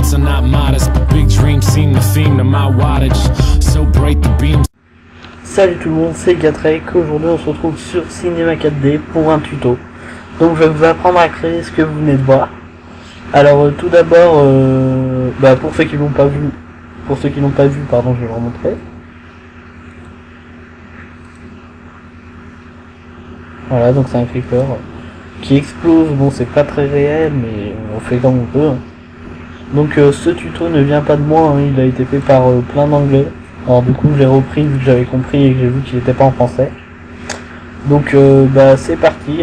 thoughts are not modest, but big dreams seem the theme to my wattage. So bright the beams. Salut tout le monde, c'est Gatrek. Aujourd'hui on se retrouve sur Cinema 4D pour un tuto. Donc je vais vous apprendre à créer ce que vous venez de voir. Alors tout d'abord, pour ceux qui l'ont pas vu, je vais vous remontrer. Voilà, donc c'est un creeper qui explose. Bon, c'est pas très réel, mais on fait comme on peut. Donc ce tuto ne vient pas de moi, hein, il a été fait par plein d'anglais. Alors du coup, je l'ai repris vu que j'avais compris et que j'ai vu qu'il n'était pas en français. Donc c'est parti.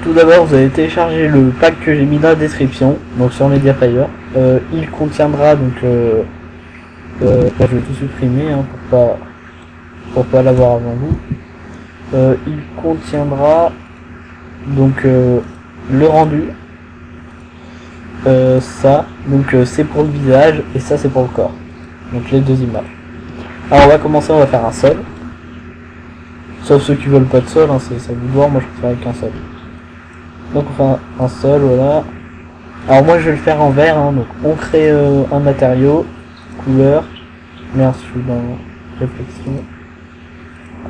Tout d'abord, vous allez télécharger le pack que j'ai mis dans la description, donc sur Mediafire. Il contiendra donc je vais tout supprimer hein, pour pas l'avoir avant vous. Il contiendra donc le rendu, ça donc c'est pour le visage et ça c'est pour le corps, donc les deux images. Alors on va commencer, on va faire un sol, sauf ceux qui veulent pas de sol, hein, c'est ça vous de voir, moi je préfère avec un sol. Donc on fait un sol, voilà. Alors moi je vais le faire en vert, hein, donc on crée un matériau, couleur, merde je suis dans réflexion,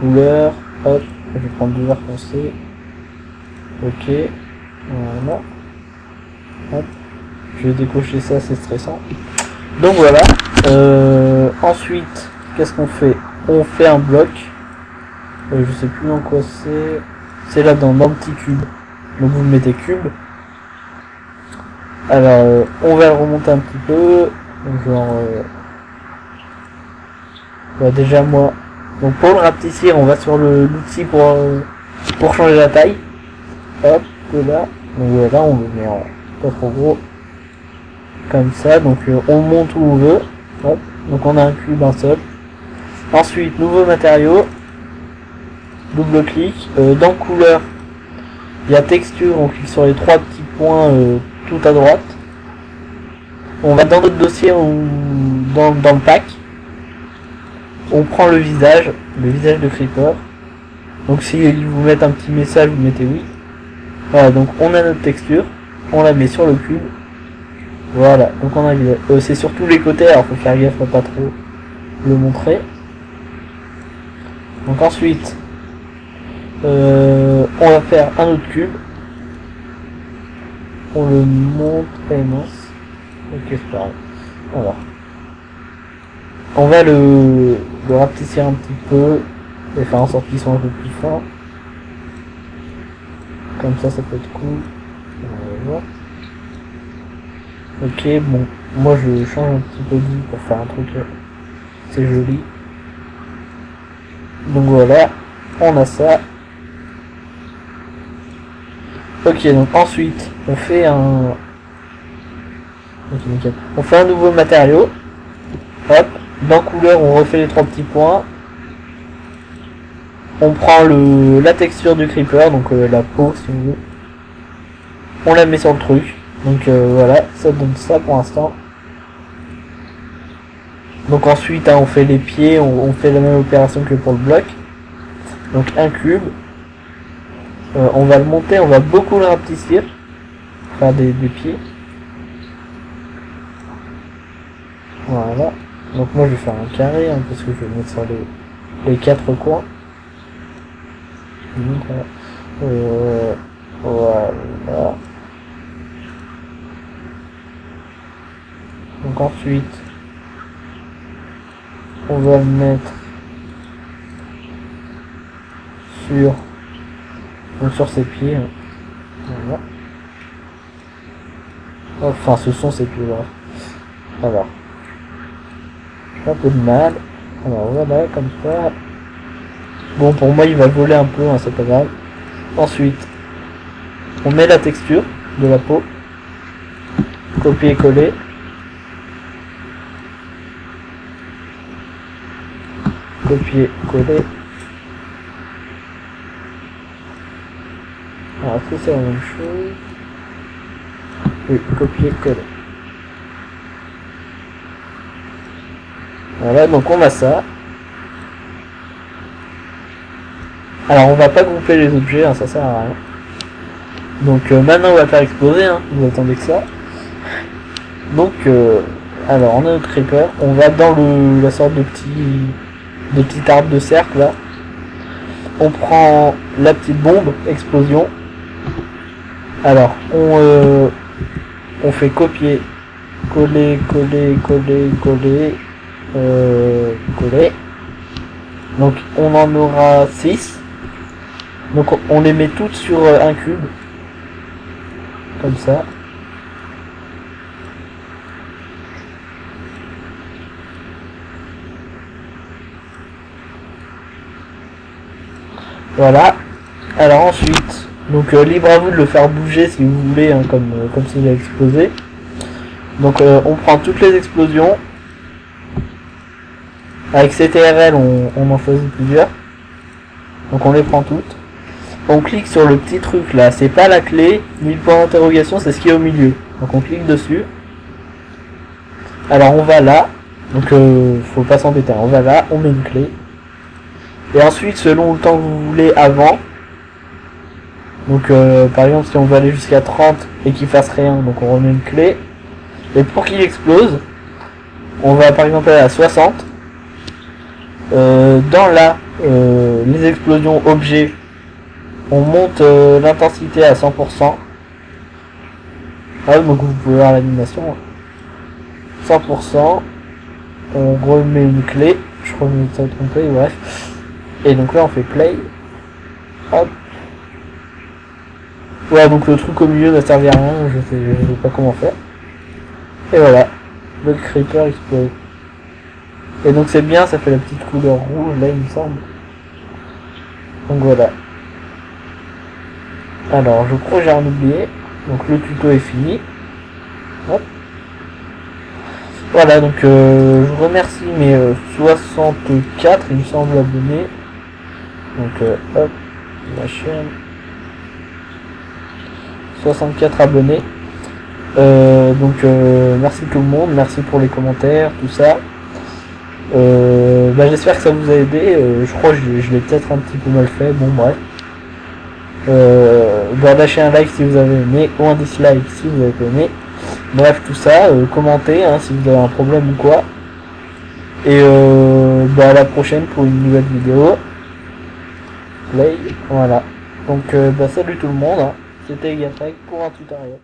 couleur, hop, je vais prendre du vert foncé, ok, voilà, hop, je vais décocher ça, c'est stressant. Donc voilà, ensuite, qu'est-ce qu'on fait? On fait un bloc, je sais plus dans quoi c'est là dans le petit cube, donc vous mettez cube. Alors on va le remonter un petit peu, genre, déjà moi, donc pour le rapetissir, on va sur l'outil pour changer la taille. Hop, de là. Donc voilà, on le met en pas trop gros. Comme ça, donc on monte où on veut. Hop, donc on a un cube, un seul. Ensuite, nouveau matériau. Double clic. Dans couleur, il y a texture, on clique sur les trois petits points tout à droite. On va dans notre dossier ou dans le pack. On prend le visage de Creeper. Donc si ils vous mettent un petit message, vous mettez oui. Voilà, donc on a notre texture, on la met sur le cube. Voilà, donc on a c'est sur tous les côtés, alors faut faire gaffe à pas trop le montrer. Donc ensuite, on va faire un autre cube. On le monte, mince. Ok, c'est pareil. Voilà. On va le rapetisser un petit peu et faire en sorte qu'il soit un peu plus fin. Comme ça peut être cool. Voilà. Ok, bon, moi je change un petit peu de vie pour faire un truc, c'est joli. Donc voilà, on a ça. Ok, donc ensuite on fait un... Ok, nickel. On fait un nouveau matériau. Hop. Dans couleur, on refait les trois petits points. On prend la texture du creeper, donc la peau si on veut. On la met sur le truc. Donc voilà, ça donne ça pour l'instant. Donc ensuite, hein, on fait les pieds, on fait la même opération que pour le bloc. Donc un cube. On va le monter, on va beaucoup le rapetissir. Faire des pieds. Voilà. Donc moi je vais faire un carré, hein, parce que je vais mettre sur les quatre coins. Voilà. Donc ensuite, on va le mettre sur ses pieds. Voilà. Enfin, ce sont ses pieds, bref. Alors. Un peu de mal, alors voilà, comme ça. Bon, pour moi il va voler un peu, hein, c'est pas grave. Ensuite, on met la texture de la peau, copier-coller, copier-coller. Alors est-ce que c'est la même chose? Oui, copier-coller. Voilà, donc on a ça. Alors on va pas grouper les objets, hein, ça sert à rien. Donc maintenant on va faire exploser, hein, vous attendez que ça. Donc Alors, on a notre creeper. On va dans la sorte de petit arbre de cercle, là. On prend la petite bombe, explosion. Alors, on fait copier, coller, coller. Donc, on en aura 6. Donc, on les met toutes sur un cube. Comme ça. Voilà. Alors ensuite, donc libre à vous de le faire bouger si vous voulez, hein, comme s'il a explosé. Donc on prend toutes les explosions. Avec CTRL, on en choisit plusieurs. Donc on les prend toutes. On clique sur le petit truc là, c'est pas la clé, ni le point d'interrogation, c'est ce qui est au milieu. Donc on clique dessus. Alors on va là. Donc faut pas s'embêter, on va là, on met une clé. Et ensuite, selon le temps que vous voulez avant, donc par exemple si on veut aller jusqu'à 30 et qu'il fasse rien, donc on remet une clé. Et pour qu'il explose, on va par exemple aller à 60. Dans les explosions objets, on monte l'intensité à 100%. Ah, donc vous pouvez voir l'animation. 100%. On remet une clé. Je crois que je me suis trompé, bref. Et donc là on fait play. Hop. Ouais, donc le truc au milieu ne servait à rien, je sais pas comment faire. Et voilà, le creeper explose. Et donc c'est bien, ça fait la petite couleur rouge là il me semble. Donc voilà. Alors je crois que j'ai rien oublié. Donc le tuto est fini. Hop. Voilà, donc je remercie mes 64 il me semble abonnés. Donc hop, la chaîne. 64 abonnés. Donc merci tout le monde, merci pour les commentaires, tout ça. J'espère que ça vous a aidé. Je crois que je l'ai peut-être un petit peu mal fait, bon bref. Lâchez un like si vous avez aimé, ou un dislike si vous avez pas aimé. Bref, tout ça, commentez si vous avez un problème ou quoi. Et à la prochaine pour une nouvelle vidéo. Play, voilà. Donc salut tout le monde, hein. C'était Gatrek pour un tutoriel.